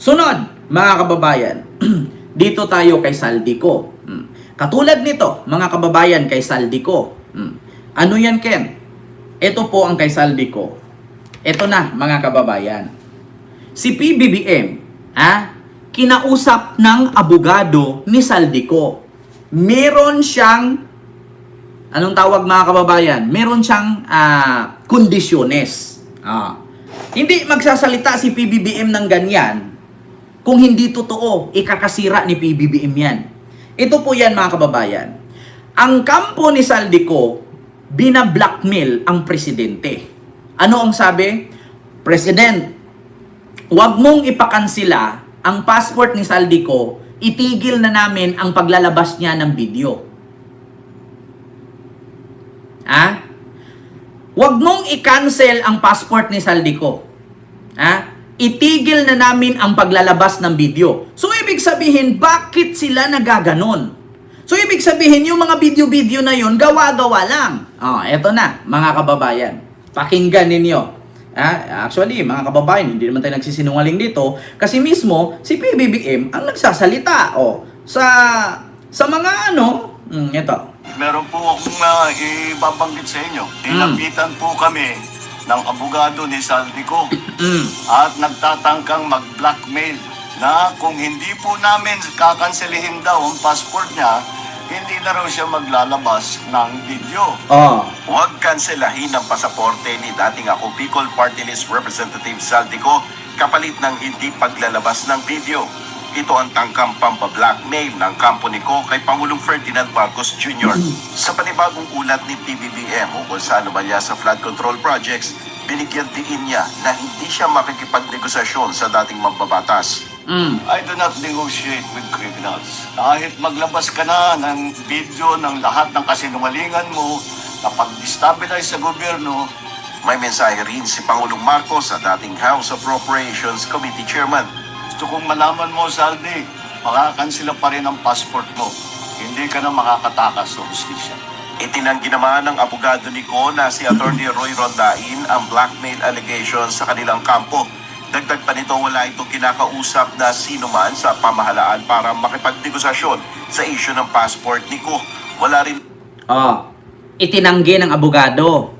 Sunod, mga kababayan, dito tayo kay Saldico. Katulad nito, mga kababayan, kay Saldico. Ano yan, Ken? Ito po ang kay Saldico. Ito na, mga kababayan. Si PBBM, kinausap ng abogado ni Saldico. Meron siyang, anong tawag mga kababayan? Meron siyang kondisyones. Hindi magsasalita si PBBM ng ganyan kung hindi totoo, ikakasira ni PBBM yan. Ito po yan mga kababayan. Ang kampo ni Saldico, bina-blackmail ang presidente. Ano ang sabi? President, huwag mong ipakansila ang passport ni Saldico, itigil na namin ang paglalabas niya ng video. Huwag mong i-cancel ang passport ni Saldico. Itigil na namin ang paglalabas ng video. So, ibig sabihin, bakit sila nagaganon? So, ibig sabihin, yung mga video-video na yun, gawa-gawa lang. Eto na, mga kababayan. Pakinggan ninyo. Actually, mga kababayan, hindi naman tayo nagsisinungaling dito kasi mismo, si PBBM ang nagsasalita. Sa mga ito. Meron po akong ibabanggit sa inyo. Nilapitan po kami ng abogado ni Saldico at nagtatangkang mag-blackmail na kung hindi po namin kakanselihin daw ang passport niya, hindi na raw siya maglalabas ng video. Huwag kanselahin ang pasaporte ni dating ako Bicol Party List Representative Saldico kapalit ng hindi paglalabas ng video. Ito ang tangkang pampablackmail ng kampo ni Ko kay Pangulong Ferdinand Marcos Jr. Sa panibagong ulat ni PBBM ukol sa anomalya sa flood control projects, binigyan diin niya na hindi siya makikipagnegosasyon sa dating mambabatas. I do not negotiate with criminals. Kahit maglabas ka na ng video ng lahat ng kasinungalingan mo na pag-destabilize sa gobyerno, May mensahe rin si Pangulong Marcos sa dating House Appropriations Committee Chairman. gusto kong malaman mo, Saldi, makakansila pa rin ang passport mo. Hindi ka na makakatakas sa hustisya. Itinanggi naman ng abogado ni Ko na si Attorney Roy Rondain ang blackmail allegations sa kanilang kampo. Dagdag pa nito, wala itong kinakausap na sino man sa pamahalaan para makipagnegosasyon sa issue ng passport ni Ko. Wala rin... Itinanggi ng abogado.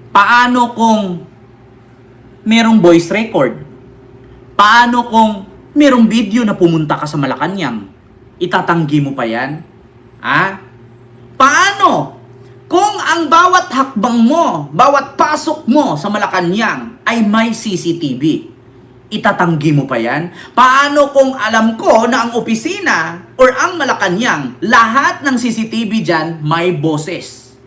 Paano kung merong voice record? Paano kung merong video na pumunta ka sa Malacanang? Itatanggi mo pa yan? Paano kung ang bawat hakbang mo, bawat pasok mo sa Malacanang ay may CCTV? Itatanggi mo pa yan? Paano kung alam ko na ang opisina or ang Malacanang, lahat ng CCTV dyan may boses?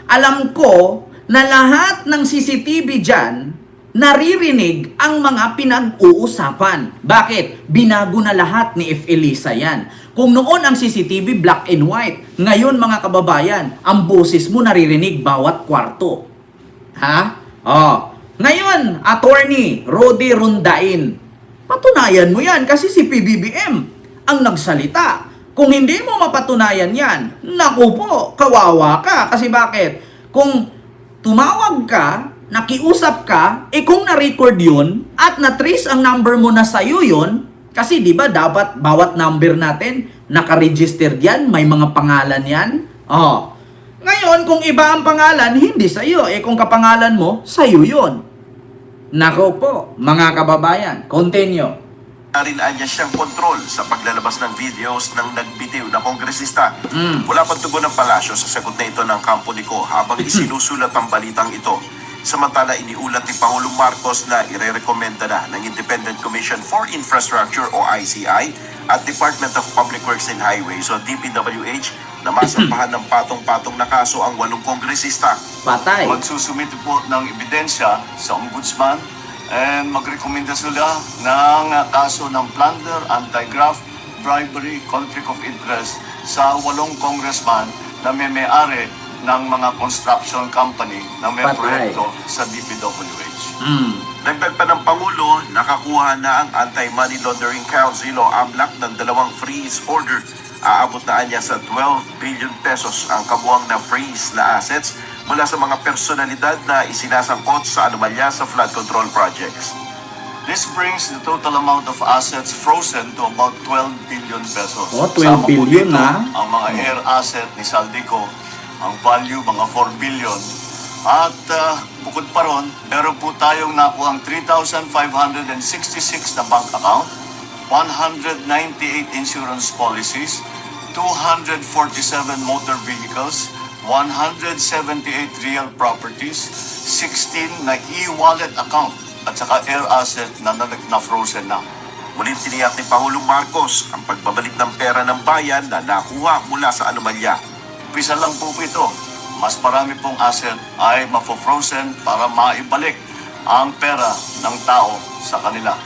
Alam ko na lahat ng CCTV dyan naririnig ang mga pinag-uusapan. Bakit? Binago na lahat ni F. Elisa yan. Kung noon ang CCTV black and white, ngayon mga kababayan, ang boses mo naririnig bawat kwarto. Ngayon, Attorney Rody Rondain, patunayan mo yan kasi si PBBM ang nagsalita. Kung hindi mo mapatunayan yan, naku po, kawawa ka. Kasi bakit? Kung tumawag ka, nakiusap ka, kung na-record yun, at na-trace ang number mo na sa'yo yun, kasi di ba dapat bawat number natin, naka-registered yan, may mga pangalan yan. Ngayon, kung iba ang pangalan, hindi sa'yo. Kung kapangalan mo, sa'yo yun. Nako po, mga kababayan, continue. Narinaan niya siyang kontrol sa paglalabas ng videos ng nagbitiw na kongresista. Wala pang tugon ng palasyo sa sagot na ito ng kampo ni Ko habang isinusulat ang balitang ito. Samantala, iniulat ni Pangulong Marcos na irerekomenda na ng Independent Commission for Infrastructure o ICI at Department of Public Works and Highways o DPWH na masampahan ng patong-patong na kaso ang 8 kongresista. Patay. Magsusumite po ng ebidensya sa ombudsman and magrekomenda sila ng kaso ng plunder, anti-graft, bribery, conflict of interest sa 8 congressman na may-ari ng mga construction company na may proyekto sa DPWH. Dagdag pa ng Pangulo, nakakuha na ang Anti-Money Laundering Council o AMLAC ng 2 freeze order. Aabot na niya sa 12 billion pesos ang kabuang na freeze na assets mula sa mga personalidad na isinasangkot sa anomalya sa flood control projects. This brings the total amount of assets frozen to about 12 billion pesos. Oh, 12 Sama po billion dito na. ang mga air asset ni Saldico, ang value mga 4 billion. At bukod pa ron, meron po tayong nakuha ang 3,566 na bank account, 198 insurance policies, 247 motor vehicles, 178 real properties, 16 na e-wallet account, at saka air asset na frozen na. Muling tiniyak ni Pangulong Marcos ang pagbabalik ng pera ng bayan na nakuha mula sa anomalya. Pisa lang po ito. Mas marami pong asset ay mafo-frozen para maibalik ang pera ng tao sa kanila.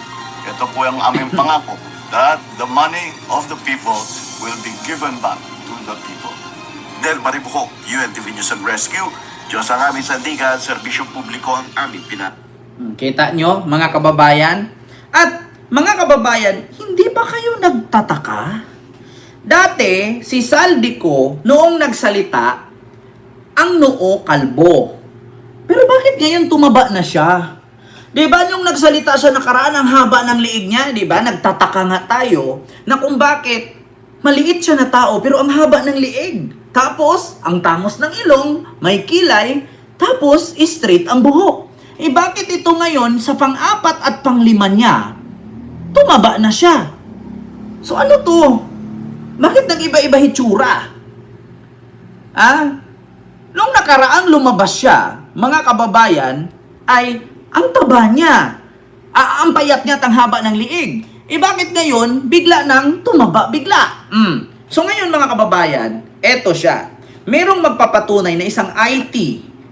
Ito po ang aming pangako that the money of the people will be given back to the people. Del Maribuco, UNTV News and Rescue. Diyos ang aming sandigan, serbisyo publiko ang aming Kita nyo, mga kababayan? At mga kababayan, hindi ba kayo nagtataka? Dati, si Saldico, noong nagsalita, ang noo kalbo. Pero bakit ngayon tumaba na siya? Diba nung nagsalita siya nakaraan, ang haba ng liig niya, diba? Nagtataka nga tayo na kung bakit maliit siya na tao pero ang haba ng liig. Tapos, ang tangos ng ilong, may kilay, tapos straight ang buhok. Eh bakit ito ngayon sa pang-4 at pang-5 niya, tumaba na siya? So ano to? Bakit nag-iba-iba hitsura? Nung nakaraang lumabas siya, mga kababayan, ay ang taba niya. Ang payat niya at ang haba ng liig. Eh bakit ngayon, bigla nang tumaba bigla? So ngayon mga kababayan, eto siya. Merong magpapatunay na isang IT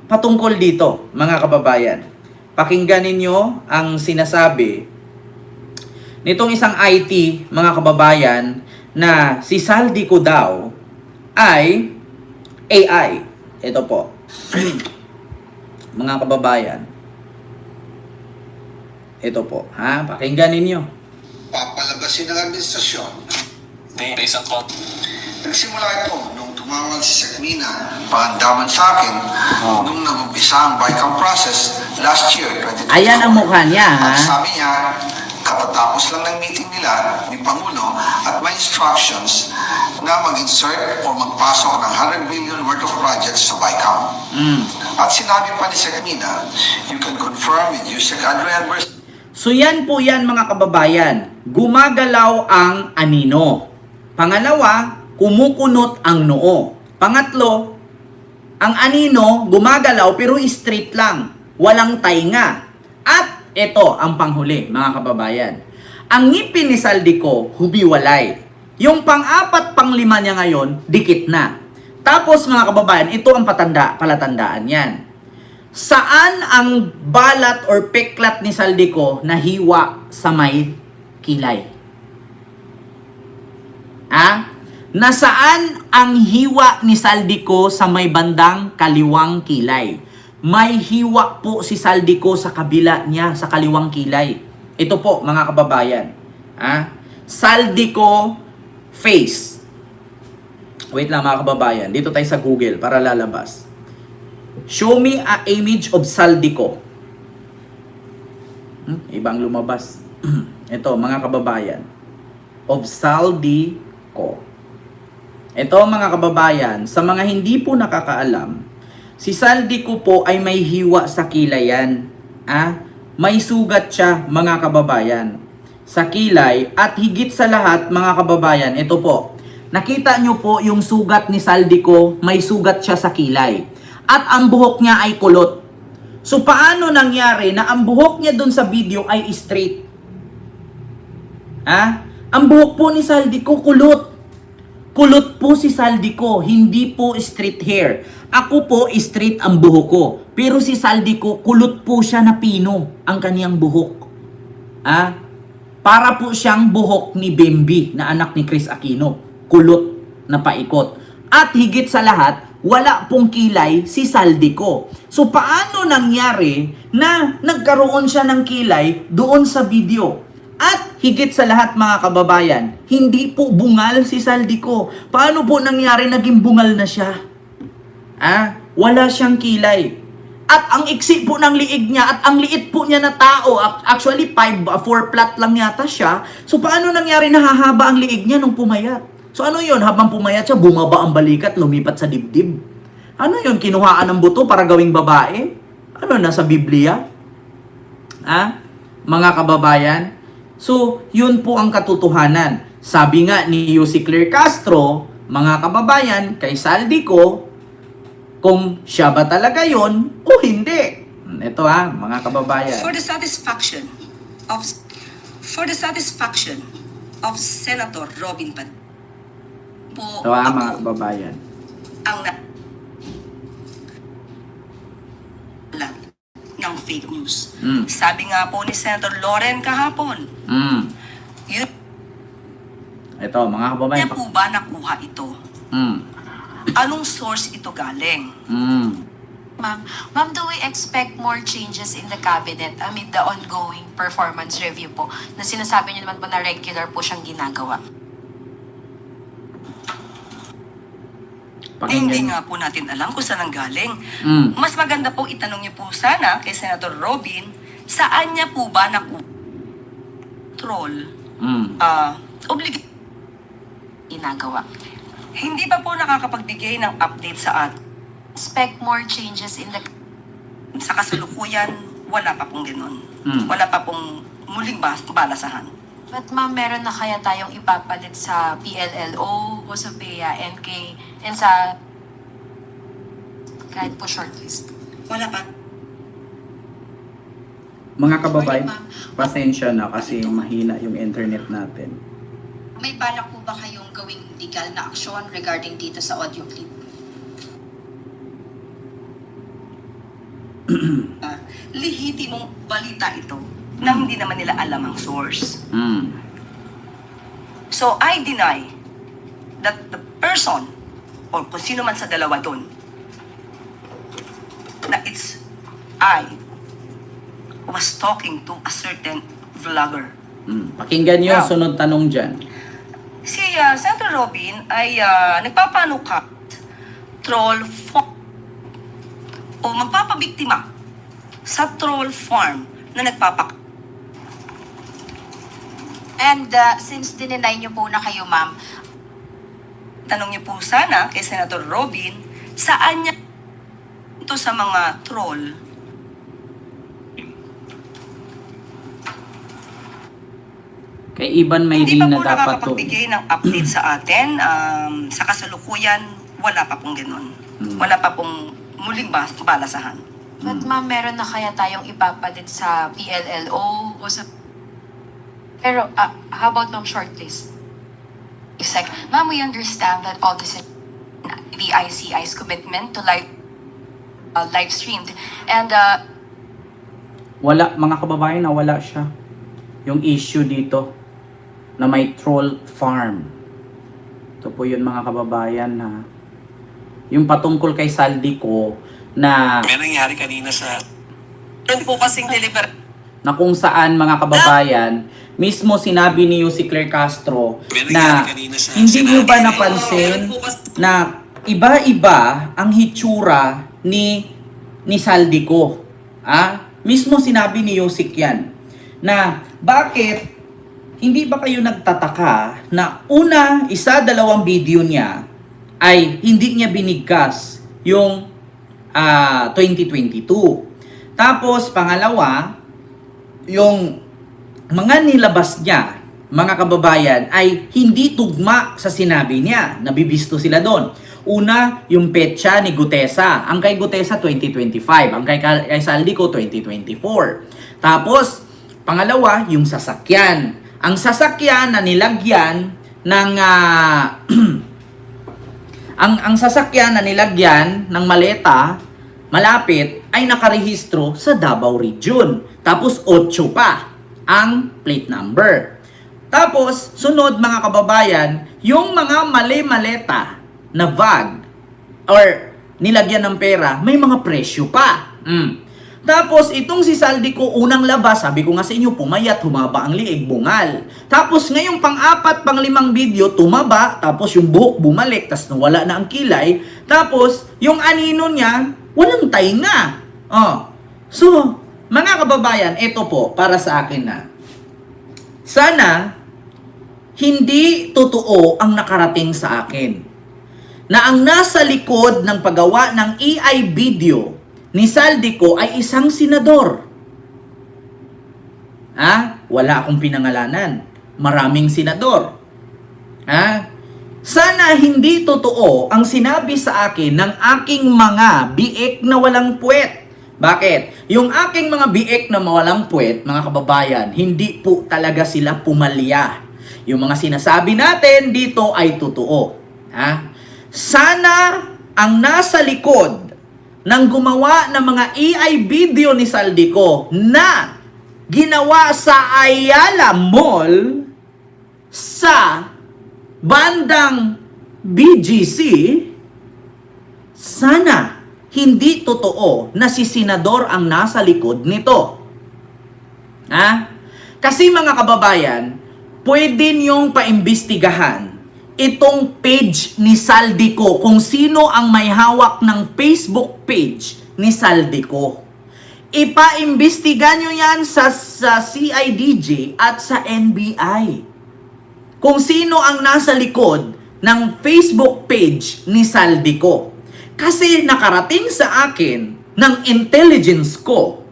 patungkol dito, mga kababayan. Pakinggan ninyo ang sinasabi nitong isang IT, mga kababayan, na si Saldico daw ay AI. Ito po. Mga kababayan. Ito po. Pakinggan ninyo. Papalabasin ng administrasyon. Nagsimula ito nung tumawag si Secmina, paandaman sa akin, nung nag-umpisa ang BICAM process last year, 2024. Ayan ang mukha niya, At sabi niya, katatapos lang ng meeting nila ni Pangulo at may instructions na mag-insert o magpasok ng 100 billion worth of projects sa BICAM. At sinabi pa ni Secmina, you can confirm with Yusek Adrian Verse. So yan po yan mga kababayan. Gumagalaw ang anino. Pangalawa, kumukunot ang noo. Pangatlo, ang anino gumagalaw pero straight lang. Walang tainga. At ito ang panghuli mga kababayan. Ang ngipin ni Saldico humiwalay. Yung pang-4, pang-5 niya ngayon, dikit na. Tapos mga kababayan, ito ang palatandaan yan. Saan ang balat or peklat ni Saldico nahiwa sa may kilay? Nasaan ang hiwa ni Saldico sa may bandang kaliwang kilay? May hiwa po si Saldico sa kabila niya, sa kaliwang kilay. Ito po mga kababayan. Saldico face. Wait lang mga kababayan. Dito tayo sa Google para lalabas. Show me a image of Saldico. Ibang lumabas. Ito mga kababayan. Of Saldico. Ito mga kababayan, sa mga hindi po nakakaalam, si Saldico po ay may hiwa sa kilayan. May sugat siya mga kababayan sa kilay at higit sa lahat mga kababayan, ito po. Nakita nyo po yung sugat ni Saldico, may sugat siya sa kilay. At ang buhok niya ay kulot. So paano nangyari na ang buhok niya dun sa video ay straight? Ang buhok po ni Saldico kulot. Kulot po si Saldico, hindi po straight hair. Ako po straight ang buhok ko. Pero si Saldico, kulot po siya na pino ang kaniyang buhok. Para po siyang buhok ni Bembi na anak ni Chris Aquino. Kulot na paikot. At higit sa lahat, wala pong kilay si Saldico. So paano nangyari na nagkaroon siya ng kilay doon sa video? At higit sa lahat mga kababayan, hindi po bungal si Saldico. Paano po nangyari naging bungal na siya? Wala siyang kilay. At ang iksi po ng liig niya at ang liit po niya na tao, actually 4 flat lang yata siya. So paano nangyari na hahaba ang liig niya nung pumayat? So ano yun? Habang pumayat siya, bumaba ang balikat, lumipat sa dibdib. Ano yun? Kinuhaan ng buto para gawing babae? Ano, nasa Biblia? Mga kababayan? So, yun po ang katotohanan. Sabi nga ni Yussi Claire Castro, mga kababayan, kay Saldico, kung siya ba talaga yun o hindi. Ito mga kababayan. For the satisfaction of Senator Robin Padilla po Ito mga ako kababayan. ang ng fake news. Sabi nga po ni Senator Loren kahapon, yun Ito mga kababayan. niya po ba nakuha ito? Anong source ito galing? Ma'am, do we expect more changes in the cabinet amid the ongoing performance review po na sinasabi niyo naman po na regular po siyang ginagawa? Hindi nga po natin alam kung saan ang galing. Mas maganda po itanong niyo po sana kay Senator Robin, saan niya po ba control Ginagawa. Hindi pa po nakakapagbigay ng update sa atin. Expect more changes in the Sa kasalukuyan, wala pa pong ganun. Wala pa pong muling balasahan. But ma'am, meron na kaya tayong ipapalit sa PLLO o sa PEA, NK, and sa kahit po shortlist? Wala pa. Mga kababayan, Sorry, ma'am. pasensya na kasi mahina yung internet natin. May balak po ba kayong gawing legal na aksyon regarding dito sa audio clip? Lehitimong balita ito na hindi naman nila alam ang source. So, I deny that the person or kung sino man sa dalawa doon na it's I was talking to a certain vlogger. Pakinggan nyo, Now, sunod tanong dyan. Si Senator Robin ay nagpapanukat, troll farm o magpapabiktima sa troll farm na nagpapak. And since dininay niyo po na kayo, ma'am, Tanong niyo po sana kay Senator Robin, saan niya ito sa mga troll? Kay Iban may Hindi pa na po dapat to. nakakapagbigay ng update sa atin. Sa kasalukuyan, wala pa pong ganun. Wala pa pong muling balasahan. But ma'am, meron na kaya tayong ipapalit sa PLLO o sa... Pero, how about ma'am shortlist? Sec. Ma'am, we understand that all this is the ICI's commitment to live streamed. And Wala, mga kababayan, wala siya. Yung issue dito na may troll farm. Ito po yun mga kababayan ha. Yung patungkol kay Saldico na May nangyari kanina sa... Doon po kasing deliver. na kung saan mga kababayan, mismo sinabi ni Yussi Claire Castro na hindi nyo ba napansin na iba-iba ang hitsura ni Saldico. Mismo sinabi ni Yussi yan na bakit hindi ba kayo nagtataka na una, dalawang video niya ay hindi niya binigkas yung 2022. Tapos pangalawa, yung mga nilabas niya, mga kababayan, ay hindi tugma sa sinabi niya. Nabibisto sila doon. Una, yung petsa ni Gutesa. Ang kay Gutesa, 2025. Ang kay Saldico, 2024. Tapos, pangalawa, yung sasakyan. Ang sasakyan na nilagyan ng... ang sasakyan na nilagyan ng maleta, malapit, ay nakarehistro sa Davao Region. Tapos, 8 pa ang plate number. Tapos, sunod mga kababayan, yung mga mali-maleta na bag or nilagyan ng pera, may mga presyo pa. Tapos, itong si Saldico, unang labas, sabi ko nga sa inyo, pumayat, humaba ang liig, bungal. Tapos, ngayong pang-4, pang-5 video, tumaba, tapos yung buhok bumalik, tapos nawala na ang kilay. Tapos, yung anino niya, walang tainga. So, mga kababayan, ito po para sa akin na sana hindi totoo ang nakarating sa akin na ang nasa likod ng paggawa ng AI video ni Saldico ay isang senador. Wala akong pinangalanan. Maraming senador. Sana hindi totoo ang sinabi sa akin ng aking mga biik na walang puwet. Bakit? Yung aking mga biik na walang puwet, mga kababayan, hindi po talaga sila pumalya. Yung mga sinasabi natin dito ay totoo. Sana ang nasa likod ng gumawa ng mga AI video ni Saldico na ginawa sa Ayala Mall sa bandang BGC, sana hindi totoo na si senador ang nasa likod nito. Kasi mga kababayan, pwede niyong paimbestigahan itong page ni Saldico kung sino ang may hawak ng Facebook page ni Saldico. Ipaimbestiga nyo yan sa CIDJ at sa NBI. Kung sino ang nasa likod ng Facebook page ni Saldico. Kasi nakarating sa akin ng intelligence ko.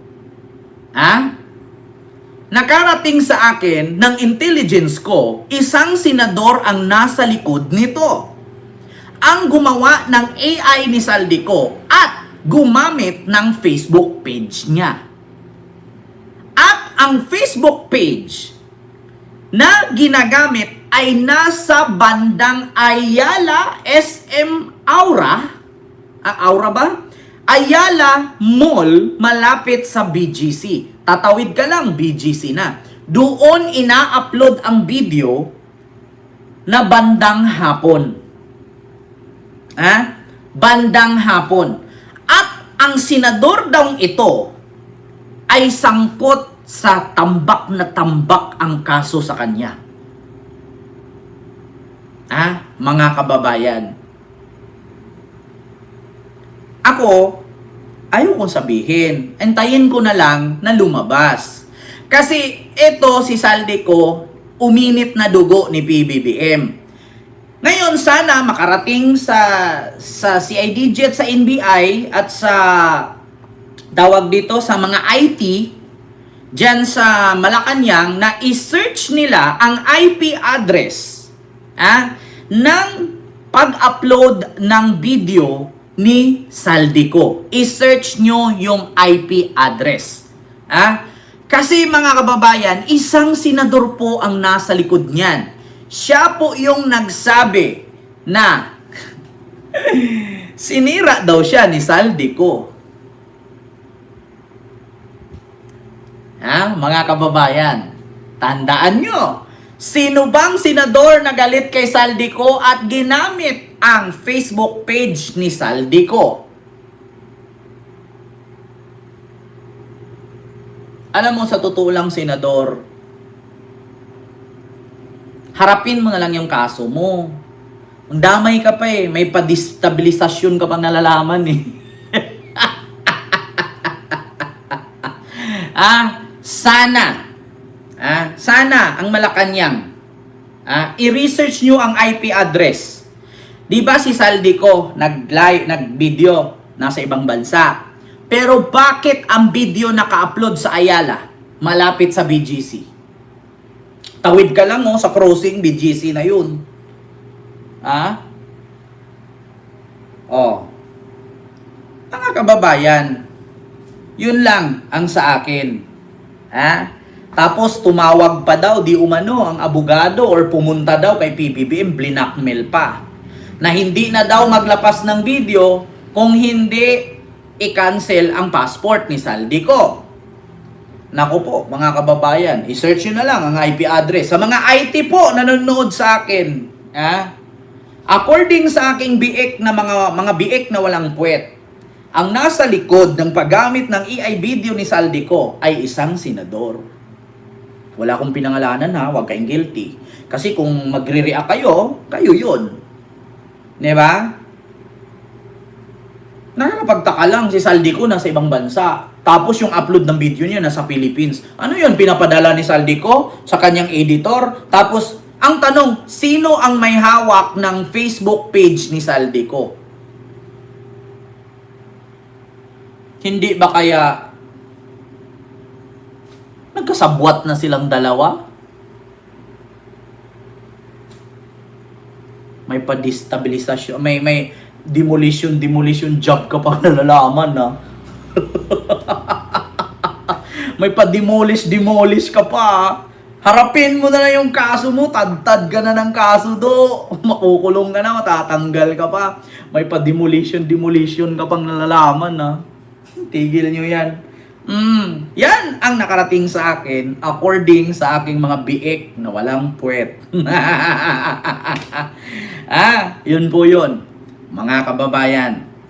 Nakarating sa akin ng intelligence ko, isang senador ang nasa likod nito. Ang gumawa ng AI ni Saldico at gumamit ng Facebook page niya. At ang Facebook page na ginagamit ay nasa bandang Ayala SM Aura. Aura ba? Ayala Mall, malapit sa BGC. Tatawid ka lang, BGC na. Doon ina-upload ang video na bandang hapon. Bandang hapon. At ang senador daw ito ay sangkot sa tambak na tambak ang kaso sa kanya. Mga kababayan. Ako, ayaw kong sabihin. Antayin ko na lang na lumabas. Kasi ito si Saldico, uminit na dugo ni PBBM. Ngayon, sana makarating sa CIDJ at sa NBI at sa tawag dito sa mga IT dyan sa Malacanang na i-search nila ang IP address ng pag-upload ng video ni Saldico. I-search nyo yung IP address. Kasi mga kababayan, isang senador po ang nasa likod niyan. Siya po yung nagsabi na sinira daw siya ni Saldico. Mga kababayan, tandaan nyo, sino bang senador na galit kay Saldico at ginamit ang Facebook page ni Saldico? Alam mo, sa totoo lang, senador, harapin mo na lang yung kaso mo. Ang damay ka pa may padestabilisasyon ka pang nalalaman Sana ang Malacanang i-research nyo ang IP address. Di ba si Saldico nag-video nasa ibang bansa? Pero bakit ang video naka-upload sa Ayala, malapit sa BGC? Tawid ka lang sa crossing BGC na yun. Mga kababayan, yun lang ang sa akin. Tapos tumawag pa daw, di umano, ang abogado or pumunta daw kay PBBM, blinakmail pa. Na hindi na daw maglapas ng video kung hindi i-cancel ang passport ni Saldico. Naku po, mga kababayan, i-search nyo na lang ang IP address. Sa mga IT po nanonood sa akin, according sa aking biik na mga biik na walang puwet, ang nasa likod ng paggamit ng AI video ni Saldico ay isang senador. Wala akong pinangalanan huwag kayong guilty. Kasi kung magre-react kayo yun. Diba? Nakakapagtaka lang, si Saldico nasa ibang bansa. Tapos yung upload ng video niya nasa Philippines. Ano yun? Pinapadala ni Saldico sa kanyang editor. Tapos, ang tanong, sino ang may hawak ng Facebook page ni Saldico? Hindi ba kaya nagkasabwat na silang dalawa? May padestabilisasyon, may demolition job ka pa nalalaman na. May pa-demolish ka pa. Harapin mo na lang yung kaso mo, tad ka na ng kaso do. Makukulong ka na, matatanggal ka pa. May pa-demolition ka pang nalalaman na. Tigil nyo yan. Yan ang nakarating sa akin according sa aking mga biik na walang puwet. Yun po yun. Mga kababayan,